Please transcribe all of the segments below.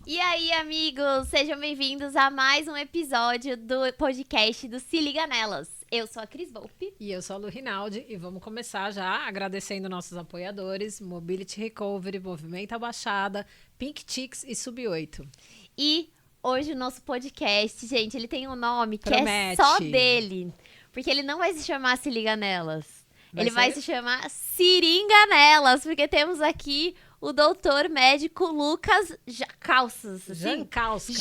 E aí, amigos, sejam bem-vindos a mais um episódio do podcast do Se Liga Nelas. Eu sou a Cris Volpe. E eu sou a Lu Rinaldi e vamos começar já agradecendo nossos apoiadores, Mobility Recovery, Movimento a Baixada, Pink Chicks e Sub8. E hoje o nosso podcast, gente, ele tem um nome que Promete. é só dele. Porque ele não vai se chamar Se Liga Nelas. Ele vai se chamar Seringa Nelas, porque temos aqui o doutor médico Lucas Jacauskas. Jankauskas.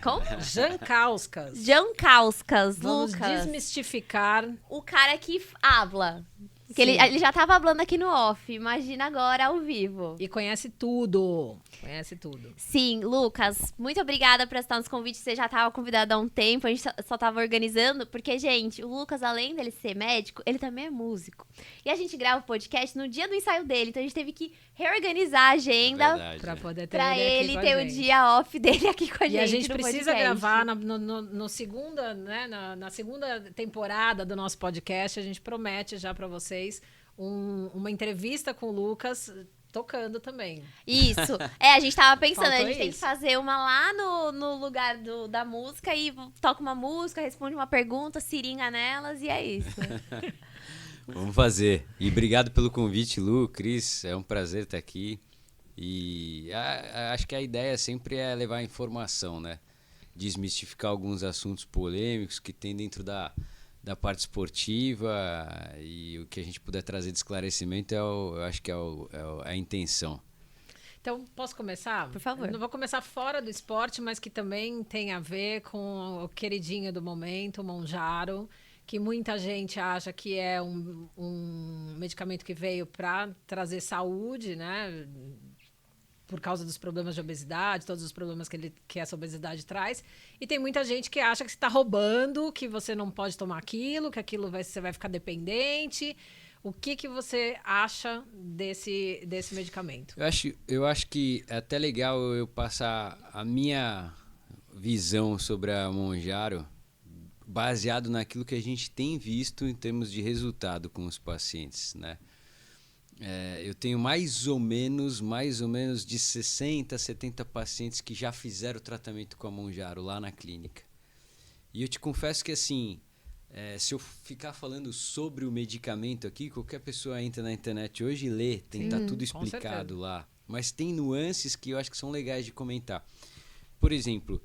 Como? Jankauskas. Jankauskas, Vamos Lucas. desmistificar. O cara que habla. Que ele já tava falando aqui no off, imagina agora ao vivo. E conhece tudo. Conhece tudo. Sim, Lucas, muito obrigada por aceitar nos convites. Você já tava convidado há um tempo, a gente só tava organizando. Porque, gente, o Lucas, além dele ser médico, ele também é músico. E a gente grava o podcast no dia do ensaio dele, então a gente teve que reorganizar a agenda Pra poder ter pra ele ele aqui ter com a o gente. dia off dele aqui com a gente. E a gente no precisa podcast. gravar no segunda, né, na segunda temporada do nosso podcast. A gente promete já pra vocês uma entrevista com o Lucas tocando também. Isso. A gente tava pensando, Faltou a gente tem que isso. fazer uma lá no lugar da música e toca uma música, responde uma pergunta, seringa nelas e é isso. Vamos fazer. E obrigado pelo convite, Lu, Cris. É um prazer estar aqui. E acho que a ideia sempre é levar informação, né? Desmistificar alguns assuntos polêmicos que tem dentro da parte esportiva, e o que a gente puder trazer de esclarecimento eu acho que é a intenção. Então, posso começar? Por favor. Eu não vou começar fora do esporte, mas que também tem a ver com o queridinho do momento, o Mounjaro, que muita gente acha que é um medicamento que veio para trazer saúde, né? Por causa dos problemas de obesidade, todos os problemas que essa obesidade traz. E tem muita gente que acha que você está roubando, que você não pode tomar aquilo, que aquilo você vai ficar dependente. O que você acha desse medicamento? Eu acho que é até legal eu passar a minha visão sobre a Mounjaro baseado naquilo que a gente tem visto em termos de resultado com os pacientes, né? Eu tenho mais ou menos de 60 a 70 pacientes que já fizeram o tratamento com a Mounjaro lá na clínica. E eu te confesso que, assim, se eu ficar falando sobre o medicamento aqui, qualquer pessoa entra na internet hoje e lê, tem tá tudo explicado lá. Mas tem nuances que eu acho que são legais de comentar. Por exemplo,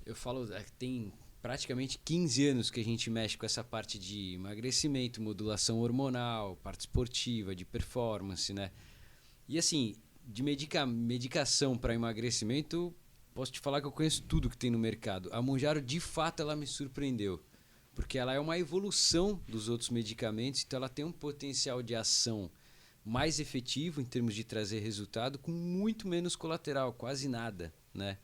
eu falo, tem praticamente 15 anos que a gente mexe com essa parte de emagrecimento, modulação hormonal, parte esportiva, de performance, né? E assim, de medicação para emagrecimento, posso te falar que eu conheço tudo que tem no mercado. A Mounjaro, de fato, ela me surpreendeu, porque ela é uma evolução dos outros medicamentos, então ela tem um potencial de ação mais efetivo em termos de trazer resultado, com muito menos colateral, quase nada, né?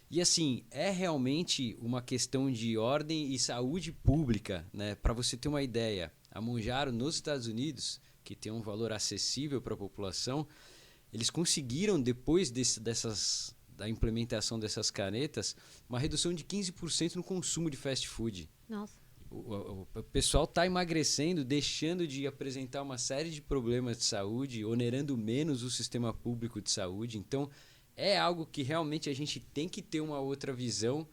E assim, é realmente uma questão de ordem e saúde pública, né? Para você ter uma ideia, a Mounjaro nos Estados Unidos, que tem um valor acessível para a população, eles conseguiram, depois da implementação dessas canetas, uma redução de 15% no consumo de fast food. Nossa. O pessoal está emagrecendo, deixando de apresentar uma série de problemas de saúde, onerando menos o sistema público de saúde. Então, é algo que realmente a gente tem que ter uma outra visão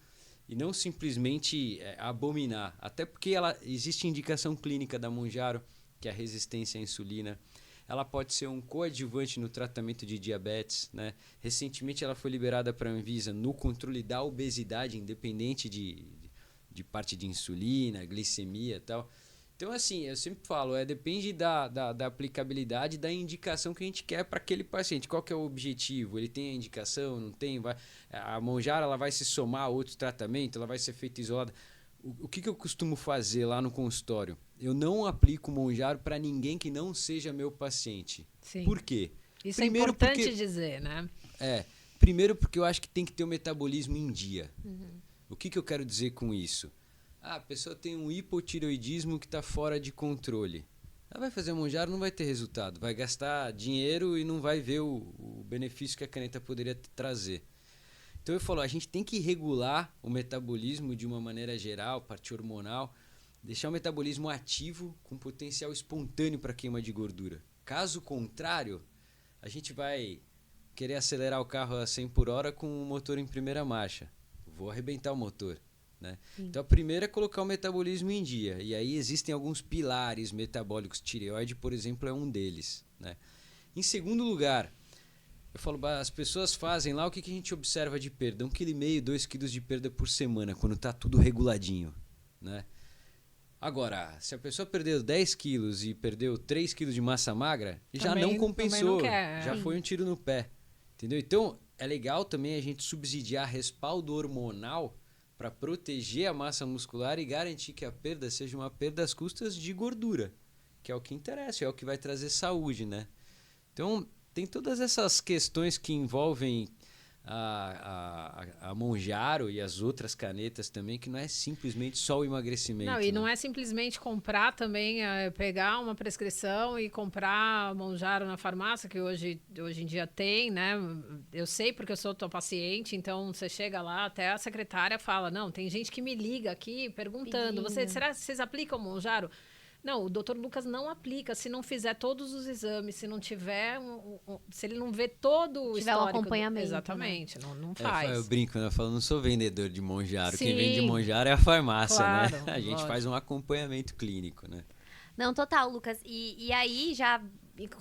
e não simplesmente abominar. Até porque existe indicação clínica da Mounjaro, que é a resistência à insulina. Ela pode ser um coadjuvante no tratamento de diabetes, né? Recentemente ela foi liberada para a Anvisa no controle da obesidade, independente de parte de insulina, glicemia e tal. Então, assim, eu sempre falo, depende da aplicabilidade, da indicação que a gente quer para aquele paciente. Qual que é o objetivo? Ele tem a indicação, não tem? A Mounjaro, ela vai se somar a outro tratamento, ela vai ser feita isolada. O que eu costumo fazer lá no consultório? Eu não aplico Mounjaro para ninguém que não seja meu paciente. Sim. Por quê? Isso Primeiro, é importante dizer, né? Primeiro porque eu acho que tem que ter o metabolismo em dia. O que eu quero dizer com isso? A pessoa tem um hipotireoidismo que está fora de controle. Ela vai fazer a Mounjaro, não vai ter resultado. Vai gastar dinheiro e não vai ver o benefício que a caneta poderia trazer. Então eu falo, a gente tem que regular o metabolismo de uma maneira geral, parte hormonal, deixar o metabolismo ativo com potencial espontâneo para queima de gordura. Caso contrário, a gente vai querer acelerar o carro a 100 por hora com o motor em primeira marcha. Vou arrebentar o motor. Né? Então, a primeira é colocar o metabolismo em dia. E aí existem alguns pilares metabólicos. Tireoide, por exemplo, é um deles. Né? Em segundo lugar, eu falo, as pessoas fazem lá, o que a gente observa de perda? 1,5 kg, 2 kg de perda por semana, quando está tudo reguladinho. Né? Agora, se a pessoa perdeu 10 quilos e perdeu 3 quilos de massa magra, já não compensou, já foi um tiro no pé. Entendeu? Então, é legal também a gente subsidiar respaldo hormonal para proteger a massa muscular e garantir que a perda seja uma perda às custas de gordura, que é o que interessa, é o que vai trazer saúde, né? Então, tem todas essas questões que envolvem a Monjaro e as outras canetas também, que não é simplesmente só o emagrecimento. Não, e não é simplesmente comprar também, pegar uma prescrição e comprar Monjaro na farmácia, que hoje em dia tem, né? Eu sei porque eu sou tua paciente, então você chega lá, até a secretária fala, não, tem gente que me liga aqui perguntando, será que vocês aplicam Monjaro? Não, o doutor Lucas não aplica se não fizer todos os exames, se não tiver, se ele não vê todo o histórico. Um acompanhamento. Exatamente, né? não faz. Eu brinco, né? Eu falo, não sou vendedor de Monjaro. Sim, quem vende Monjaro é a farmácia, claro, né? A gente faz um acompanhamento clínico, né? Não, total, Lucas. E aí, já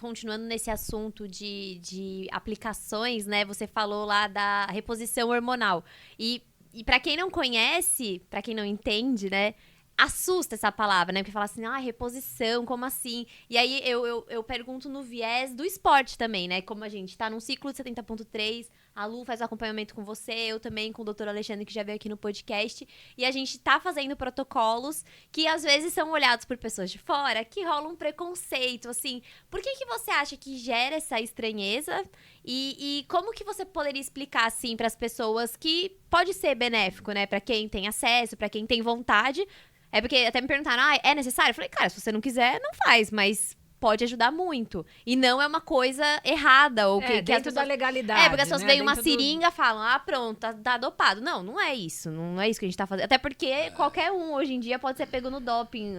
continuando nesse assunto de aplicações, né? Você falou lá da reposição hormonal. E para quem não conhece, para quem não entende, né? Assusta essa palavra, né? Porque fala assim, reposição, como assim? E aí eu pergunto no viés do esporte também, né? Como a gente tá num ciclo de 70.3, a Lu faz o acompanhamento com você, eu também com o Dr. Alexandre, que já veio aqui no podcast, e a gente tá fazendo protocolos que às vezes são olhados por pessoas de fora, que rola um preconceito, assim. Por que você acha que gera essa estranheza? E como que você poderia explicar, assim, pras pessoas que pode ser benéfico, né? Pra quem tem acesso, pra quem tem vontade. É porque até me perguntaram, é necessário? Eu falei, cara, se você não quiser, não faz, mas pode ajudar muito. E não é uma coisa errada. Ou que dentro pessoas... da legalidade. Porque as pessoas veem uma dentro seringa e falam, pronto, tá dopado. Não é isso. Não é isso que a gente tá fazendo. Até porque qualquer um hoje em dia pode ser pego no doping,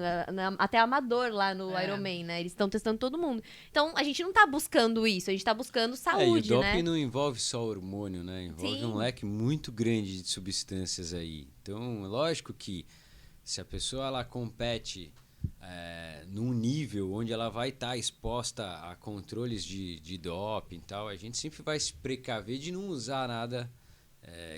até amador lá no Ironman, né? Eles estão testando todo mundo. Então, a gente não tá buscando isso, a gente tá buscando saúde, e o né? doping não envolve só hormônio, né? Envolve Sim. um leque muito grande de substâncias aí. Então, lógico que se a pessoa ela compete num nível onde ela vai estar exposta a controles de doping e tal, a gente sempre vai se precaver de não usar nada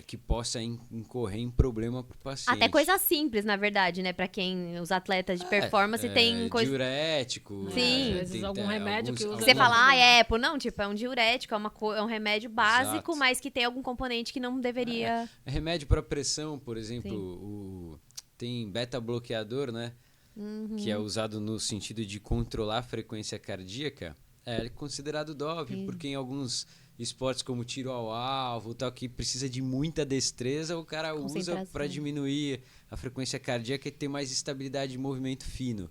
que possa incorrer em problema para o paciente. Até coisa simples, na verdade, né? Pra quem, os atletas de performance tem coisa... Diurético. Sim. Às vezes algum remédio que usa... Você fala, é um tipo, é um diurético, é um remédio básico, Exato. mas que tem algum componente que não deveria... Remédio para pressão, por exemplo, tem beta-bloqueador, né? Uhum. Que é usado no sentido de controlar a frequência cardíaca. É considerado doping, porque em alguns esportes como tiro ao alvo, tal, que precisa de muita destreza, o cara usa para diminuir a frequência cardíaca e ter mais estabilidade de movimento fino.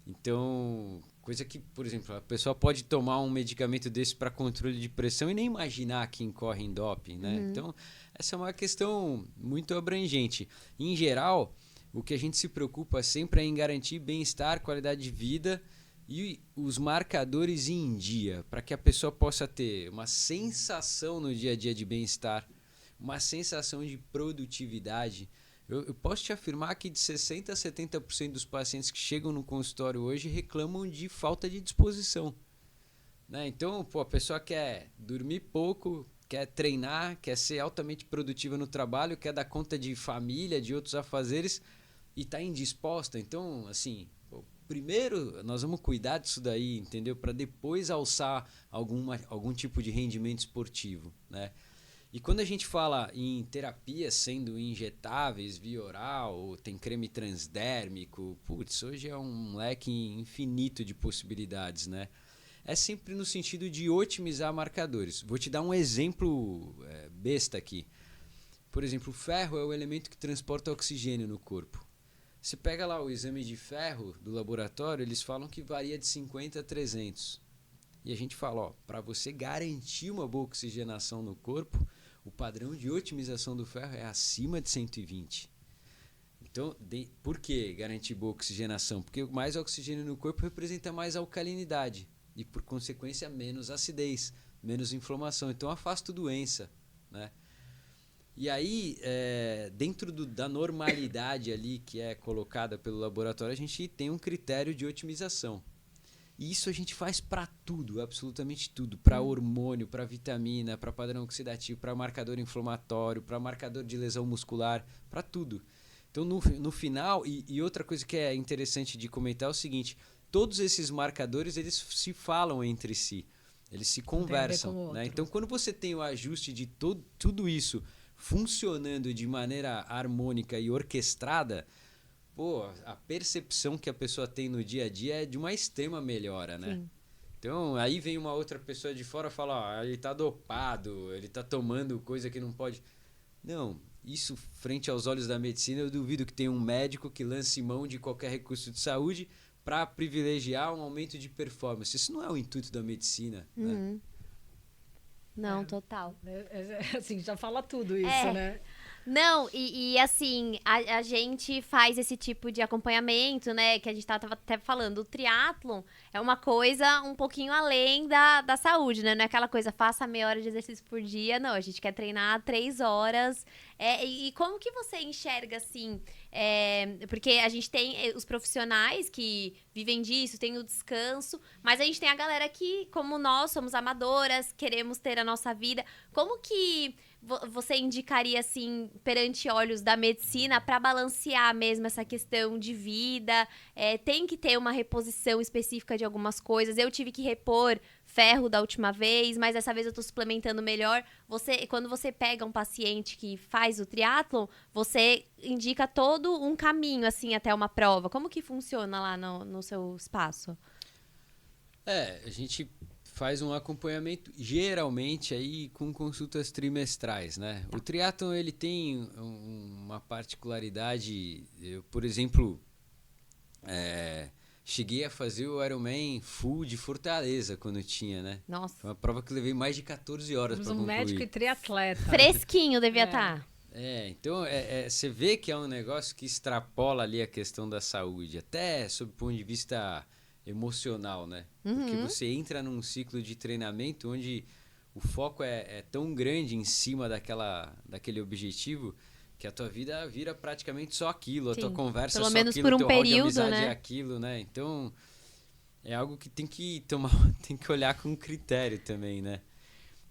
Então, coisa que, por exemplo, a pessoa pode tomar um medicamento desse para controle de pressão e nem imaginar que incorre em doping, né? Então, essa é uma questão muito abrangente. Em geral, o que a gente se preocupa sempre é em garantir bem-estar, qualidade de vida e os marcadores em dia, para que a pessoa possa ter uma sensação no dia a dia de bem-estar, uma sensação de produtividade. Eu posso te afirmar que de 60% a 70% dos pacientes que chegam no consultório hoje reclamam de falta de disposição. Né? Então, a pessoa quer dormir pouco, quer treinar, quer ser altamente produtiva no trabalho, quer dar conta de família, de outros afazeres e está indisposta. Então, assim, primeiro nós vamos cuidar disso daí, entendeu? Para depois alçar algum tipo de rendimento esportivo, né? E quando a gente fala em terapias sendo injetáveis, via oral, ou tem creme transdérmico, hoje é um leque infinito de possibilidades, né? É sempre no sentido de otimizar marcadores. Vou te dar um exemplo besta aqui. Por exemplo, o ferro é o elemento que transporta oxigênio no corpo. Você pega lá o exame de ferro do laboratório, eles falam que varia de 50 a 300. E a gente fala, para você garantir uma boa oxigenação no corpo, o padrão de otimização do ferro é acima de 120. Então, por que garantir boa oxigenação? Porque mais oxigênio no corpo representa mais alcalinidade e, por consequência, menos acidez. menos inflamação. Então, afasta doença, né? E aí, dentro da normalidade ali que é colocada pelo laboratório, a gente tem um critério de otimização. E isso a gente faz para tudo, absolutamente tudo. Para hormônio, para vitamina, para padrão oxidativo, para marcador inflamatório, para marcador de lesão muscular, para tudo. Então, no final, e outra coisa que é interessante de comentar é o seguinte, todos esses marcadores, eles se falam entre si, eles se conversam, né? Então, quando você tem o ajuste de tudo isso funcionando de maneira harmônica e orquestrada, pô, a percepção que a pessoa tem no dia a dia é de uma extrema melhora, né? Sim. Então, aí vem uma outra pessoa de fora e fala, ó, ele tá dopado, ele tá tomando coisa que não pode. Não, isso frente aos olhos da medicina, eu duvido que tenha um médico que lance mão de qualquer recurso de saúde para privilegiar um aumento de performance. Isso não é o intuito da medicina, né? Não, total. Assim, já fala tudo isso, né? Não, e assim, a gente faz esse tipo de acompanhamento, né? Que a gente tava até falando. O triatlon é uma coisa um pouquinho além da saúde, né? Não é aquela coisa, faça meia hora de exercício por dia. Não, a gente quer treinar 3 horas. E como que você enxerga, assim? Porque a gente tem os profissionais que vivem disso, tem o descanso. Mas a gente tem a galera que, como nós, somos amadoras, queremos ter a nossa vida. Como que você indicaria, assim, perante olhos da medicina, para balancear mesmo essa questão de vida? Tem que ter uma reposição específica de algumas coisas. Eu tive que repor ferro da última vez, mas dessa vez eu tô suplementando melhor. Quando você pega um paciente que faz o triatlon, você indica todo um caminho, assim, até uma prova. Como que funciona lá no seu espaço? A gente faz um acompanhamento geralmente aí com consultas trimestrais, né? O triatlon, ele tem uma particularidade. Eu, por exemplo, cheguei a fazer o Ironman Full de Fortaleza quando tinha, né? Nossa. Foi uma prova que eu levei mais de 14 horas para concluir. Médico e triatleta. Fresquinho devia estar. Então você vê que é um negócio que extrapola ali a questão da saúde, até sob o ponto de vista emocional, né? Porque você entra num ciclo de treinamento onde o foco é tão grande em cima daquele objetivo que a tua vida vira praticamente só aquilo. Sim. A tua conversa pelo é só menos aquilo, por um teu rol de período, amizade né? é aquilo, né? Então, é algo que tem que olhar com critério também, né?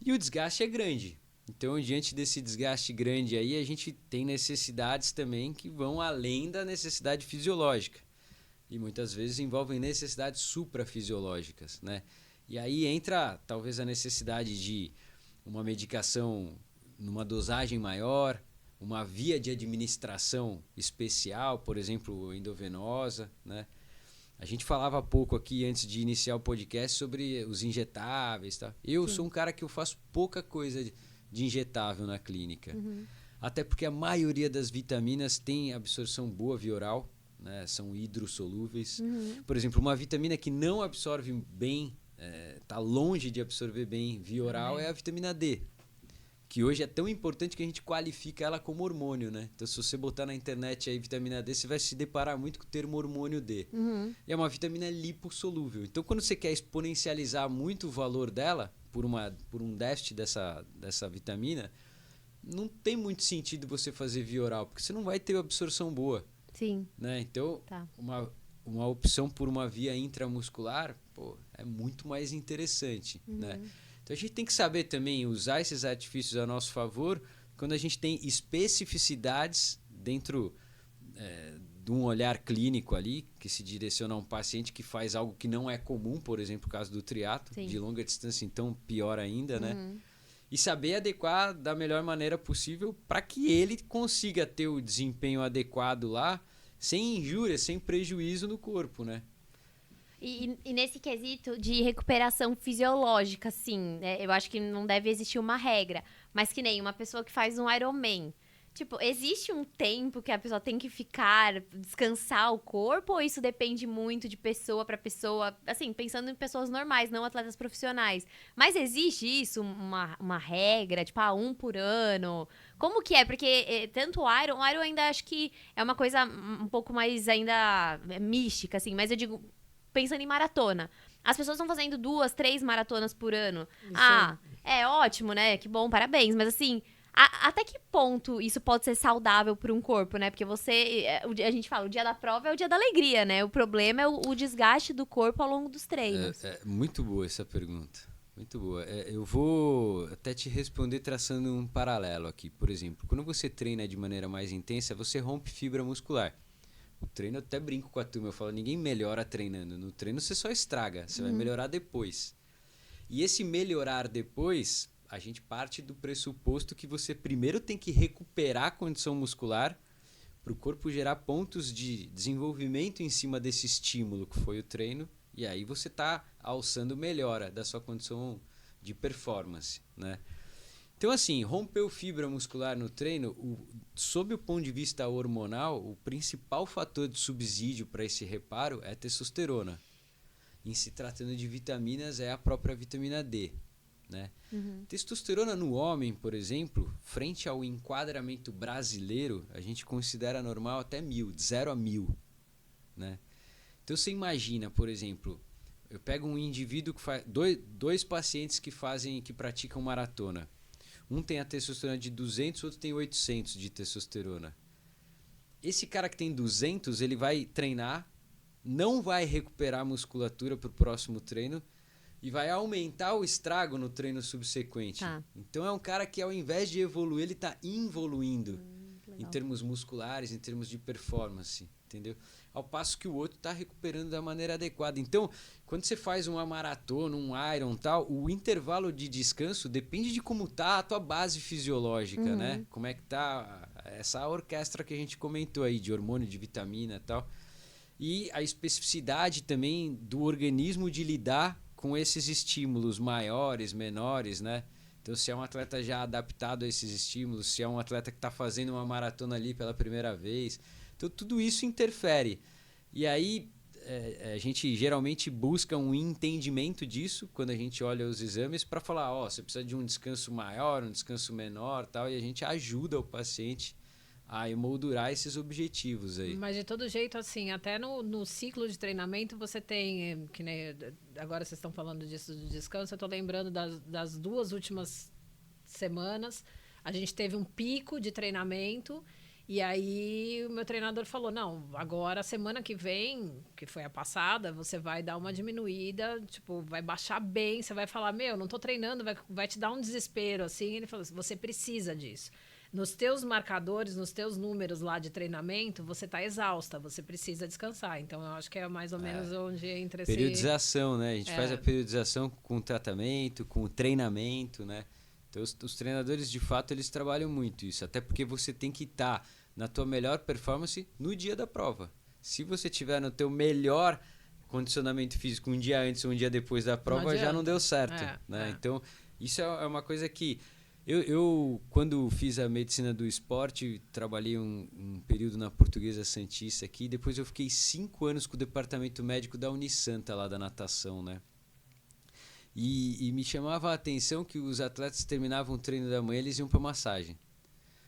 E o desgaste é grande. Então, diante desse desgaste grande aí, a gente tem necessidades também que vão além da necessidade fisiológica. E muitas vezes envolvem necessidades suprafisiológicas, né? E aí entra talvez a necessidade de uma medicação numa dosagem maior, uma via de administração especial, por exemplo, endovenosa, né? A gente falava há pouco aqui, antes de iniciar o podcast, sobre os injetáveis, tá? Eu sou um cara que eu faço pouca coisa de injetável na clínica. Até porque a maioria das vitaminas tem absorção boa via oral, né? São hidrossolúveis. Por exemplo, uma vitamina que não absorve bem, está longe de absorver bem via oral, é a vitamina D, que hoje é tão importante que a gente qualifica ela como hormônio, né? Então, se você botar na internet aí vitamina D, você vai se deparar muito com o termo hormônio D. E é uma vitamina lipossolúvel. Então, quando você quer exponencializar muito o valor dela, por um déficit dessa vitamina, não tem muito sentido você fazer via oral, porque você não vai ter absorção boa. Sim. Né? Então, uma opção por uma via intramuscular, é muito mais interessante, né? Então, a gente tem que saber também usar esses artifícios a nosso favor quando a gente tem especificidades dentro de um olhar clínico ali, que se direciona a um paciente que faz algo que não é comum, por exemplo, o caso do triatlo, de longa distância, então pior ainda, né? E saber adequar da melhor maneira possível para que ele consiga ter o desempenho adequado lá, sem injúria, sem prejuízo no corpo, né? E nesse quesito de recuperação fisiológica, assim, eu acho que não deve existir uma regra, mas que nem uma pessoa que faz um Ironman. Tipo, existe um tempo que a pessoa tem que ficar, descansar o corpo, ou isso depende muito de pessoa para pessoa? Assim, pensando em pessoas normais, não atletas profissionais. Mas existe isso, uma regra, tipo, 1 por ano? Como que é? Porque tanto o Iron ainda acho que é uma coisa um pouco mais ainda mística, assim, mas eu digo, pensando em maratona. As pessoas estão fazendo 2, 3 maratonas por ano. Isso É ótimo, né? Que bom, parabéns. Mas assim, até que ponto isso pode ser saudável para um corpo, né? Porque a gente fala, o dia da prova é o dia da alegria, né? O problema é o desgaste do corpo ao longo dos treinos. É muito boa essa pergunta. Muito boa. Eu vou até te responder traçando um paralelo aqui. Por exemplo, quando você treina de maneira mais intensa, você rompe fibra muscular. O treino, eu até brinco com a turma, eu falo, ninguém melhora treinando. No treino você só estraga, você vai melhorar depois. E esse melhorar depois, a gente parte do pressuposto que você primeiro tem que recuperar a condição muscular para o corpo gerar pontos de desenvolvimento em cima desse estímulo que foi o treino, e aí você está alçando melhora da sua condição de performance, né? Então, assim, rompeu fibra muscular no treino, sob o ponto de vista hormonal, o principal fator de subsídio para esse reparo é a testosterona. Em se tratando de vitaminas, é a própria vitamina D, né? Testosterona no homem, por exemplo, frente ao enquadramento brasileiro, a gente considera normal até 1000, de 0 a 1000, né? Então, você imagina, por exemplo, eu pego um indivíduo que faz dois pacientes que praticam maratona. Um tem a testosterona de 200, outro tem 800 de testosterona. Esse cara que tem 200, ele vai treinar, não vai recuperar a musculatura para o próximo treino e vai aumentar o estrago no treino subsequente. Então é um cara que, ao invés de evoluir, ele está involuindo em termos musculares, em termos de performance, entendeu? Ao passo que o outro está recuperando da maneira adequada. Então, quando você faz uma maratona, um Iron tal, o intervalo de descanso depende de como tá a tua base fisiológica, né? Como é que tá essa orquestra que a gente comentou aí, de hormônio, de vitamina e tal. E a especificidade também do organismo de lidar com esses estímulos maiores, menores, né? Então, se é um atleta já adaptado a esses estímulos, se é um atleta que está fazendo uma maratona ali pela primeira vez. Então, tudo isso interfere. E aí, a gente geralmente busca um entendimento disso quando a gente olha os exames para falar, você precisa de um descanso maior, um descanso menor, tal, e a gente ajuda o paciente a emoldurar esses objetivos aí. Mas de todo jeito, assim, até no ciclo de treinamento você tem, que nem agora vocês estão falando disso do descanso, eu estou lembrando das 2 últimas semanas, a gente teve um pico de treinamento. E aí o meu treinador falou, não, agora semana que vem, que foi a passada, você vai dar uma diminuída, tipo, vai baixar bem, você vai falar, não tô treinando, vai te dar um desespero, assim. Ele falou assim, você precisa disso. Nos teus marcadores, nos teus números lá de treinamento, você tá exausta, você precisa descansar. Então, eu acho que é mais ou menos onde entra esse... Periodização, né? A gente faz a periodização com o tratamento, com o treinamento, né? Então, os treinadores, de fato, eles trabalham muito isso. Até porque você tem que estar na tua melhor performance no dia da prova. Se você tiver no teu melhor condicionamento físico um dia antes ou um dia depois da prova, já não deu certo, né? Então, isso é uma coisa que... Eu, quando fiz a medicina do esporte, trabalhei um período na Portuguesa Santista aqui, depois eu fiquei 5 anos com o departamento médico da Unisanta, lá da natação, né? E me chamava a atenção que os atletas terminavam o treino da manhã, eles iam para massagem.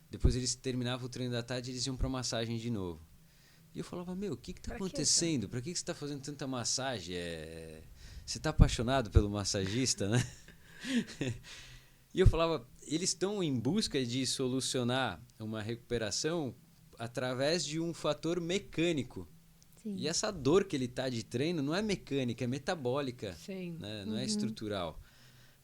Depois eles terminavam o treino da tarde, eles iam para massagem de novo. E eu falava, o que está acontecendo? Para que você está fazendo tanta massagem? Você está apaixonado pelo massagista, né? E eu falava, eles estão em busca de solucionar uma recuperação através de um fator mecânico. Sim. E essa dor que ele está de treino não é mecânica, é metabólica. Sim. Né? Não é estrutural.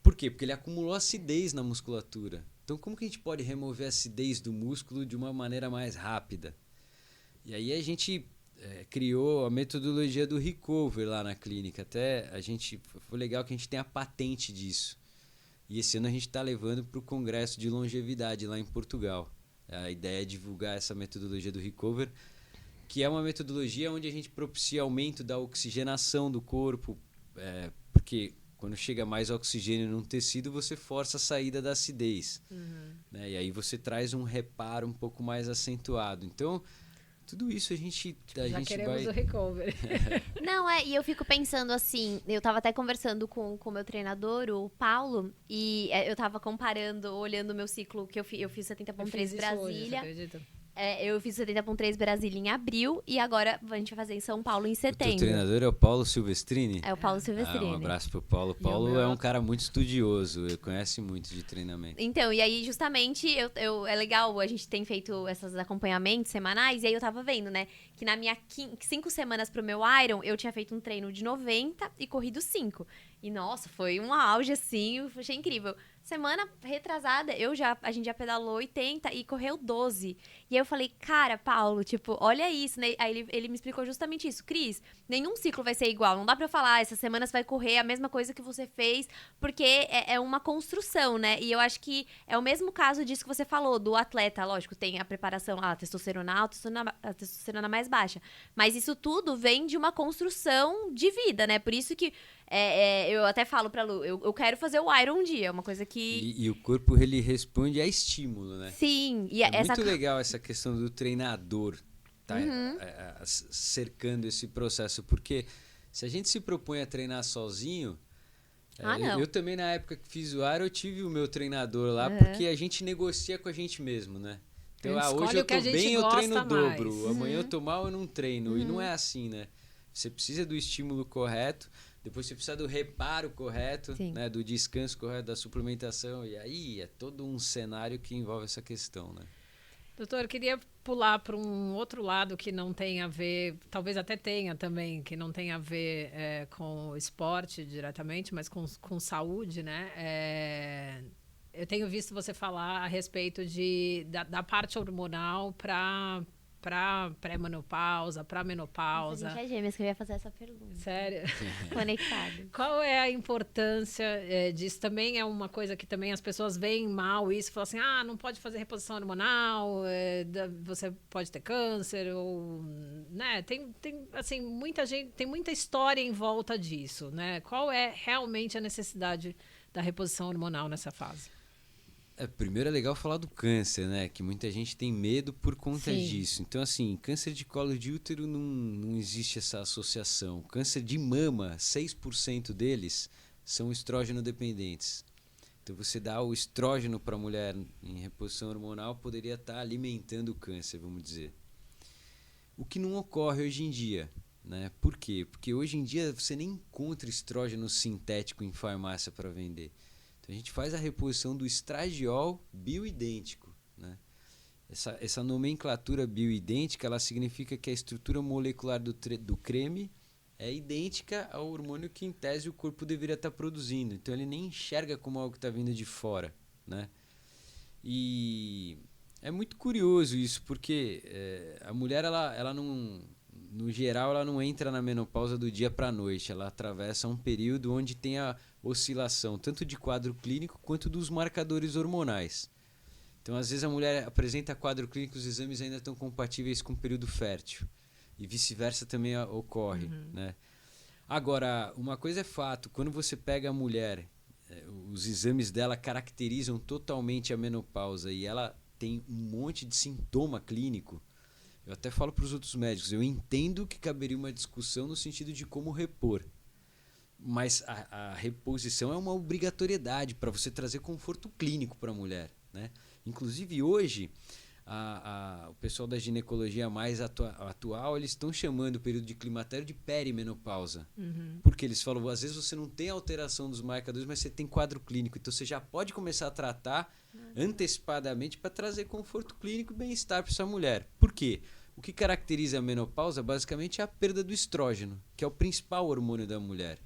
Por quê? Porque ele acumulou acidez na musculatura. Então, como que a gente pode remover a acidez do músculo de uma maneira mais rápida? E aí a gente criou a metodologia do recover lá na clínica. Foi legal que a gente tem a patente disso. E esse ano a gente está levando para o Congresso de Longevidade lá em Portugal. A ideia é divulgar essa metodologia do recover, que é uma metodologia onde a gente propicia aumento da oxigenação do corpo, porque quando chega mais oxigênio num tecido, você força a saída da acidez. Né? E aí você traz um reparo um pouco mais acentuado. Então, tudo isso a gente queremos o recover. Não, e eu fico pensando assim, eu tava até conversando com o meu treinador, o Paulo, e eu tava comparando, olhando o meu ciclo, que eu fiz 70.3 Brasília. Hoje, você acredita? Eu fiz o 70.3 Brasília em abril e agora a gente vai fazer em São Paulo em O teu setembro. treinador é o Paulo Silvestrini? É o Paulo Silvestrini. Um abraço pro Paulo. E o Paulo meu é é um o- cara muito estudioso, ele conhece muito de treinamento. Então, e aí justamente é legal, a gente tem feito esses acompanhamentos semanais, e aí eu tava vendo, né, que na minha 5 semanas pro meu Iron, eu tinha feito um treino de 90 e corrido 5. E nossa, foi um auge assim, eu achei incrível. Semana retrasada, a gente já pedalou 80 e correu 12. E aí eu falei, cara, Paulo, tipo, olha isso, né? Aí ele me explicou justamente isso. Cris, nenhum ciclo vai ser igual. Não dá pra eu falar, essa semana você vai correr a mesma coisa que você fez, porque é uma construção, né? E eu acho que é o mesmo caso disso que você falou, do atleta. Lógico, tem a preparação lá, a testosterona alta, a testosterona mais baixa. Mas isso tudo vem de uma construção de vida, né? Por isso que eu até falo pra Lu, eu quero fazer o Iron um dia, é uma coisa que... E o corpo, ele responde a estímulo, né? Sim, e É essa... muito legal essa questão do treinador tá cercando esse processo, porque se a gente se propõe a treinar sozinho, não. eu também na época que fiz o Iron, eu tive o meu treinador lá, porque a gente negocia com a gente mesmo, né? Então, A gente hoje escolhe eu o que a tô gente bem, eu treino o gosta dobro. mais. Amanhã eu tô mal, eu não treino. E não é assim, né? Você precisa do estímulo correto, depois você precisa do reparo correto, Sim. né? Do descanso correto, da suplementação. E aí é todo um cenário que envolve essa questão, né? Doutor, eu queria pular para um outro lado que não tem a ver, talvez até tenha também, que não tem a ver com o esporte diretamente, mas com saúde, né? Eu tenho visto você falar a respeito da parte hormonal para pré-menopausa, para menopausa. A gente é gêmeas que eu ia fazer essa pergunta. Sério? Conectado. Qual é a importância disso? Também é uma coisa que também as pessoas veem mal isso, falam assim, não pode fazer reposição hormonal, você pode ter câncer, ou, né? Tem assim, muita gente, tem muita história em volta disso, né? Qual é realmente a necessidade da reposição hormonal nessa fase? Primeiro é legal falar do câncer, né? Que muita gente tem medo por conta disso. Então, assim, câncer de colo de útero não existe essa associação. Câncer de mama, 6% deles são estrógeno dependentes. Então, você dá o estrógeno para a mulher em reposição hormonal, poderia estar alimentando o câncer, vamos dizer. O que não ocorre hoje em dia, né? Por quê? Porque hoje em dia você nem encontra estrógeno sintético em farmácia para vender. A gente faz a reposição do estradiol bioidêntico, né? Essa nomenclatura bioidêntica, ela significa que a estrutura molecular do creme é idêntica ao hormônio que, em tese, o corpo deveria estar produzindo. Então, ele nem enxerga como algo que está vindo de fora, né? E é muito curioso isso, porque a mulher, ela não... No geral, ela não entra na menopausa do dia para a noite. Ela atravessa um período onde tem a oscilação tanto de quadro clínico quanto dos marcadores hormonais. Então, às vezes, a mulher apresenta quadro clínico, os exames ainda estão compatíveis com o período fértil. E vice-versa também ocorre, né? Agora, uma coisa é fato. Quando você pega a mulher, os exames dela caracterizam totalmente a menopausa e ela tem um monte de sintoma clínico. Eu até falo para os outros médicos, eu entendo que caberia uma discussão no sentido de como repor. Mas a reposição é uma obrigatoriedade para você trazer conforto clínico para a mulher, né? Inclusive hoje, o pessoal da ginecologia mais atual, eles estão chamando o período de climatério de perimenopausa. Porque eles falam, às vezes você não tem alteração dos marcadores, mas você tem quadro clínico. Então você já pode começar a tratar antecipadamente para trazer conforto clínico e bem-estar para essa mulher. Por quê? O que caracteriza a menopausa basicamente é a perda do estrógeno, que é o principal hormônio da mulher.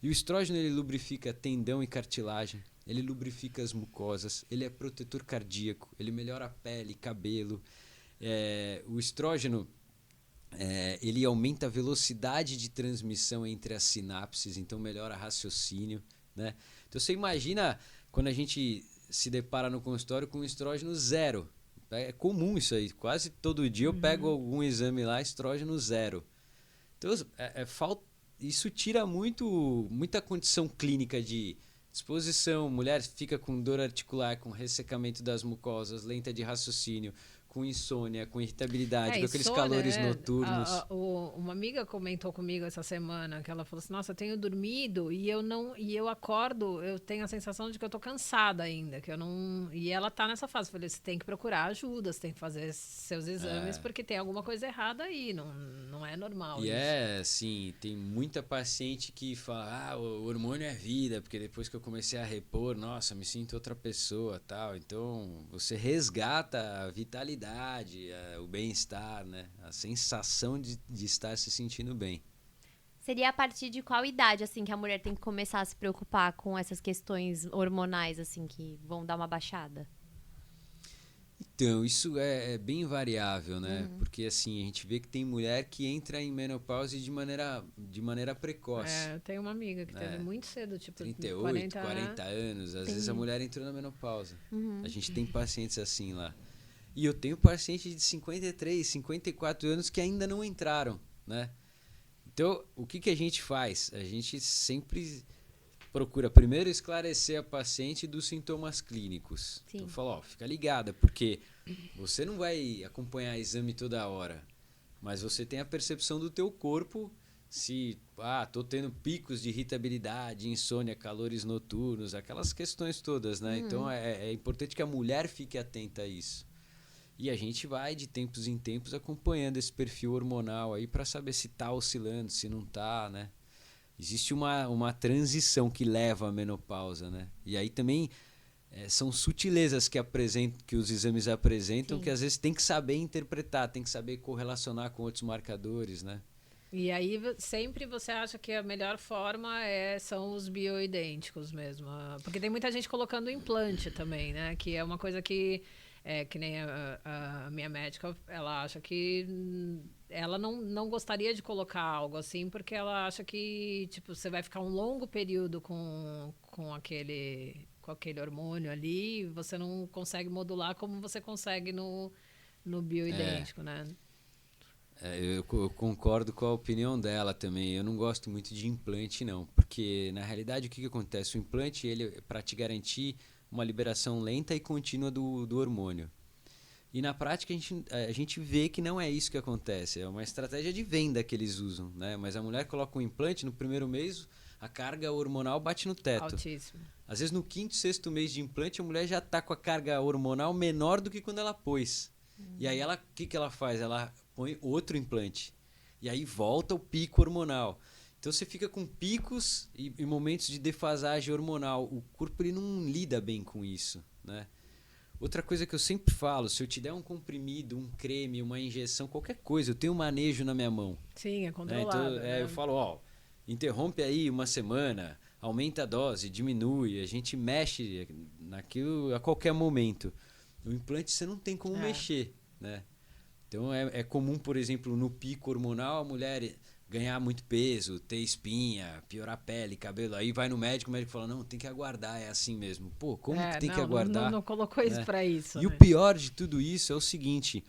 E o estrógeno, ele lubrifica tendão e cartilagem, ele lubrifica as mucosas, ele é protetor cardíaco, ele melhora a pele, cabelo. O estrógeno, ele aumenta a velocidade de transmissão entre as sinapses, então melhora raciocínio, né? Então você imagina quando a gente se depara no consultório com estrógeno zero. É comum isso aí, quase todo dia eu pego algum exame lá, estrógeno zero. Então isso tira muita condição clínica de disposição. Mulher fica com dor articular, com ressecamento das mucosas, lenta de raciocínio, com insônia, com irritabilidade, com aqueles insônia, calores noturnos. Uma amiga comentou comigo essa semana que ela falou assim: nossa, eu tenho dormido e eu acordo, eu tenho a sensação de que eu tô cansada ainda, que eu não. E ela tá nessa fase. Eu falei, você tem que procurar ajuda, você tem que fazer seus exames, porque tem alguma coisa errada aí, não é normal. E isso. assim, tem muita paciente que fala, o hormônio é vida, porque depois que eu comecei a repor, nossa, me sinto outra pessoa, tal. Então, você resgata a vitalidade, o bem-estar, né? A sensação de estar se sentindo bem. Seria a partir de qual idade, assim, que a mulher tem que começar a se preocupar com essas questões hormonais, assim, que vão dar uma baixada? Então, isso é bem variável, né? Porque, assim, a gente vê que tem mulher que entra em menopausa de maneira precoce. Eu tenho uma amiga que teve muito cedo, tipo 38, 40 anos. Às vezes a mulher entrou na menopausa. A gente tem pacientes assim lá. E eu tenho pacientes de 53, 54 anos que ainda não entraram, né? Então, o que a gente faz? A gente sempre procura primeiro esclarecer a paciente dos sintomas clínicos. Sim. Então, fala, fica ligada, porque você não vai acompanhar exame toda hora, mas você tem a percepção do teu corpo se, tô tendo picos de irritabilidade, insônia, calores noturnos, aquelas questões todas, né? Então, é importante que a mulher fique atenta a isso. E a gente vai, de tempos em tempos, acompanhando esse perfil hormonal aí para saber se está oscilando, se não está, né? Existe uma transição que leva à menopausa, né? E aí também são sutilezas que os exames apresentam. Sim. Que às vezes tem que saber interpretar, tem que saber correlacionar com outros marcadores, né? E aí sempre você acha que a melhor forma são os bioidênticos mesmo. Porque tem muita gente colocando implante também, né? Que é uma coisa que nem a minha médica, ela acha que ela não gostaria de colocar algo assim, porque ela acha que tipo, você vai ficar um longo período com aquele hormônio ali, e você não consegue modular como você consegue no bioidêntico, né? Eu concordo com a opinião dela também. Eu não gosto muito de implante, não. Porque, na realidade, o que acontece? O implante, ele é para te garantir uma liberação lenta e contínua do hormônio. E na prática a gente vê que não é isso que acontece. É uma estratégia de venda que eles usam, né? Mas a mulher coloca um implante, no primeiro mês a carga hormonal bate no teto. Altíssimo. Às vezes no 5º, 6º mês de implante a mulher já está com a carga hormonal menor do que quando ela pôs. E aí o que ela faz? Ela põe outro implante. E aí volta o pico hormonal. Então você fica com picos e momentos de defasagem hormonal. O corpo ele não lida bem com isso, né? Outra coisa que eu sempre falo, se eu te der um comprimido, um creme, uma injeção, qualquer coisa, eu tenho um manejo na minha mão. Sim, é controlado. Então, né? eu falo, interrompe aí uma semana, aumenta a dose, diminui, a gente mexe naquilo a qualquer momento. O implante você não tem como mexer, né? Então é comum, por exemplo, no pico hormonal, a mulher ganhar muito peso, ter espinha, piorar a pele, cabelo. Aí vai no médico, o médico fala, não, tem que aguardar, é assim mesmo. Pô, como que tem que aguardar? Não colocou isso para isso. E o pior de tudo isso é o seguinte,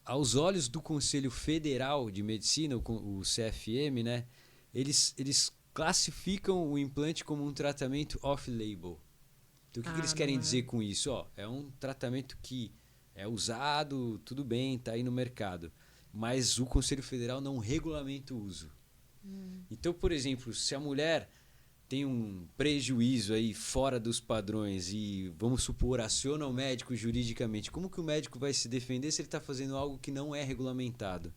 aos olhos do Conselho Federal de Medicina, o CFM, né, eles classificam o implante como um tratamento off-label. Então o que eles querem dizer com isso? É um tratamento que é usado, tudo bem, está aí no mercado. Mas o Conselho Federal não regulamenta o uso. Então, por exemplo, se a mulher tem um prejuízo aí fora dos padrões e, vamos supor, aciona o médico juridicamente, como que o médico vai se defender se ele está fazendo algo que não é regulamentado?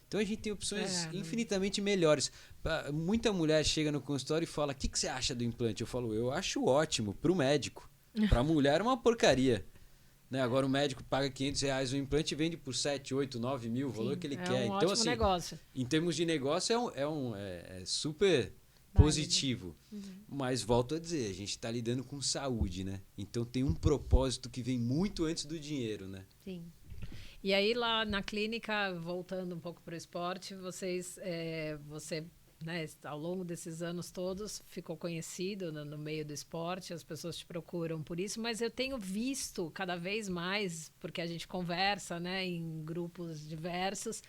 Então a gente tem opções infinitamente melhores. Muita mulher chega no consultório e fala, o que você acha do implante? Eu falo, eu acho ótimo para o médico. Para a mulher é uma porcaria. Né? Agora o médico paga R$500 o implante e vende por 7, 8, 9 mil, o valor que ele quer. Um então, ótimo negócio. Em termos de negócio, é super positivo. Mas volto a dizer, a gente está lidando com saúde, né? Então tem um propósito que vem muito antes do dinheiro, né? Sim. E aí lá na clínica, voltando um pouco para o esporte, você né, ao longo desses anos todos ficou conhecido no meio do esporte, as pessoas te procuram por isso, mas eu tenho visto cada vez mais, porque a gente conversa, né, em grupos diversos,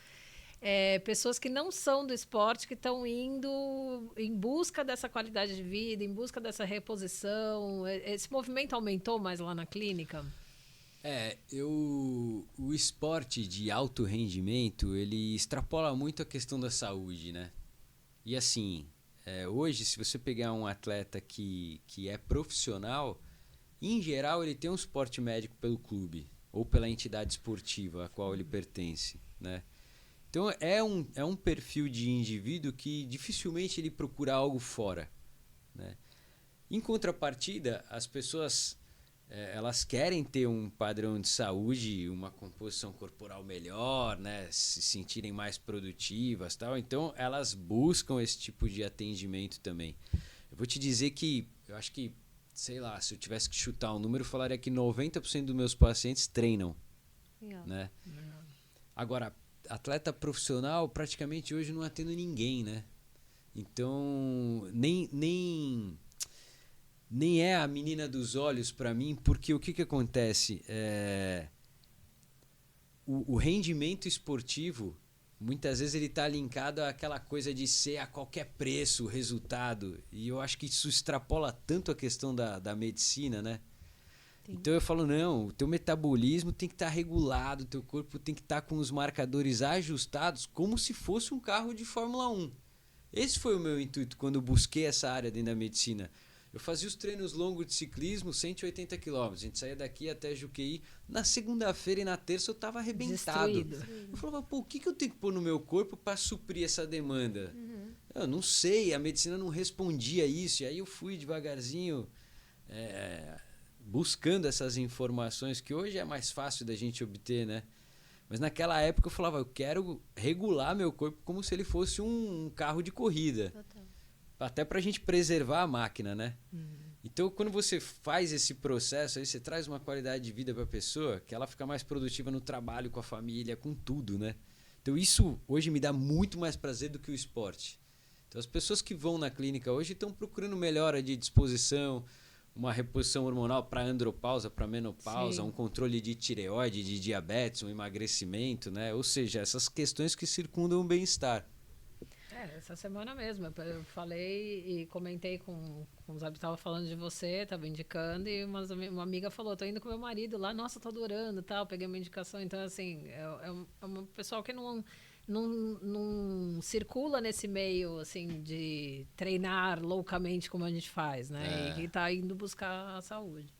pessoas que não são do esporte, que estão indo em busca dessa qualidade de vida, em busca dessa reposição. Esse movimento aumentou mais lá na clínica? O esporte de alto rendimento, ele extrapola muito a questão da saúde, né? E assim, hoje, se você pegar um atleta que é profissional, em geral ele tem um suporte médico pelo clube ou pela entidade esportiva a qual ele pertence, né? Então é um perfil de indivíduo que dificilmente ele procura algo fora, né? Em contrapartida, as pessoas elas querem ter um padrão de saúde, uma composição corporal melhor, né? Se sentirem mais produtivas, tal. Então elas buscam esse tipo de atendimento também. Eu vou te dizer que eu acho que, sei lá, se eu tivesse que chutar um número, eu falaria que 90% dos meus pacientes treinam, né? Agora, atleta profissional, praticamente hoje não atendo ninguém, né? Então, nem é a menina dos olhos para mim, porque o que acontece? O rendimento esportivo, muitas vezes ele está linkado àquela coisa de ser a qualquer preço o resultado. E eu acho que isso extrapola tanto a questão da medicina, né? Sim. Então eu falo, não, o teu metabolismo tem que estar regulado, o teu corpo tem que estar com os marcadores ajustados como se fosse um carro de Fórmula 1. Esse foi o meu intuito quando eu busquei essa área dentro da medicina. Eu fazia os treinos longos de ciclismo, 180 km. A gente saía daqui até Juqueí. Na segunda-feira e na terça eu estava arrebentado. Destruído. Eu falava, pô, o que eu tenho que pôr no meu corpo para suprir essa demanda? Eu não sei, a medicina não respondia isso. E aí eu fui devagarzinho buscando essas informações, que hoje é mais fácil da gente obter, né? Mas naquela época eu falava, eu quero regular meu corpo como se ele fosse um carro de corrida. Total. Até pra gente preservar a máquina, né? Então, quando você faz esse processo, aí você traz uma qualidade de vida pra pessoa, que ela fica mais produtiva no trabalho, com a família, com tudo, né? Então, isso hoje me dá muito mais prazer do que o esporte. Então, as pessoas que vão na clínica hoje estão procurando melhora de disposição, uma reposição hormonal para andropausa, para menopausa, um controle de tireoide, de diabetes, um emagrecimento, né? Ou seja, essas questões que circundam o bem-estar. Essa semana mesmo, eu falei e comentei com os amigos, estava falando de você, estava indicando, e uma amiga falou, tô indo com meu marido lá, nossa, tô adorando, tal, peguei uma indicação. Então, assim, é um pessoal que não circula nesse meio, assim, de treinar loucamente como a gente faz, né? E que tá indo buscar a saúde.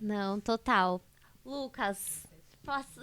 Não, total. Lucas,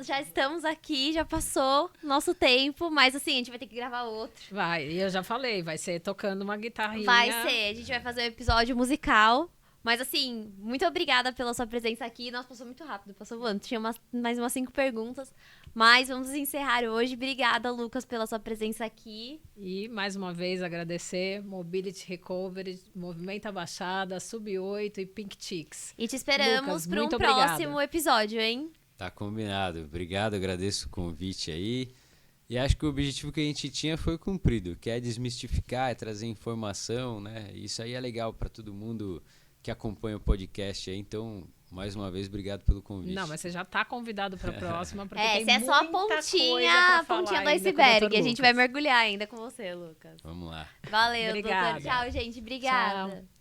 já estamos aqui, já passou nosso tempo, mas assim, a gente vai ter que gravar outro. Vai, e eu já falei, vai ser tocando uma guitarrinha. Vai ser, a gente vai fazer um episódio musical. Mas assim, muito obrigada pela sua presença aqui. Nossa, passou muito rápido, passou voando. Tinha mais umas 5 perguntas. Mas vamos encerrar hoje. Obrigada, Lucas, pela sua presença aqui. E, mais uma vez, agradecer Mobility Recovery, Movimento Abaixada, Sub-8 e Pink Chicks. E te esperamos para um próximo episódio, hein? Tá combinado. Obrigado, agradeço o convite aí. E acho que o objetivo que a gente tinha foi cumprido, que é desmistificar, é trazer informação, né? Isso aí é legal para todo mundo que acompanha o podcast aí. Então, mais uma vez, obrigado pelo convite. Não, mas você já está convidado para a próxima, porque tem é só a pontinha do iceberg. A gente vai mergulhar ainda com você, Lucas. Vamos lá. Valeu, doutor. Tchau, gente. Obrigada. Tchau.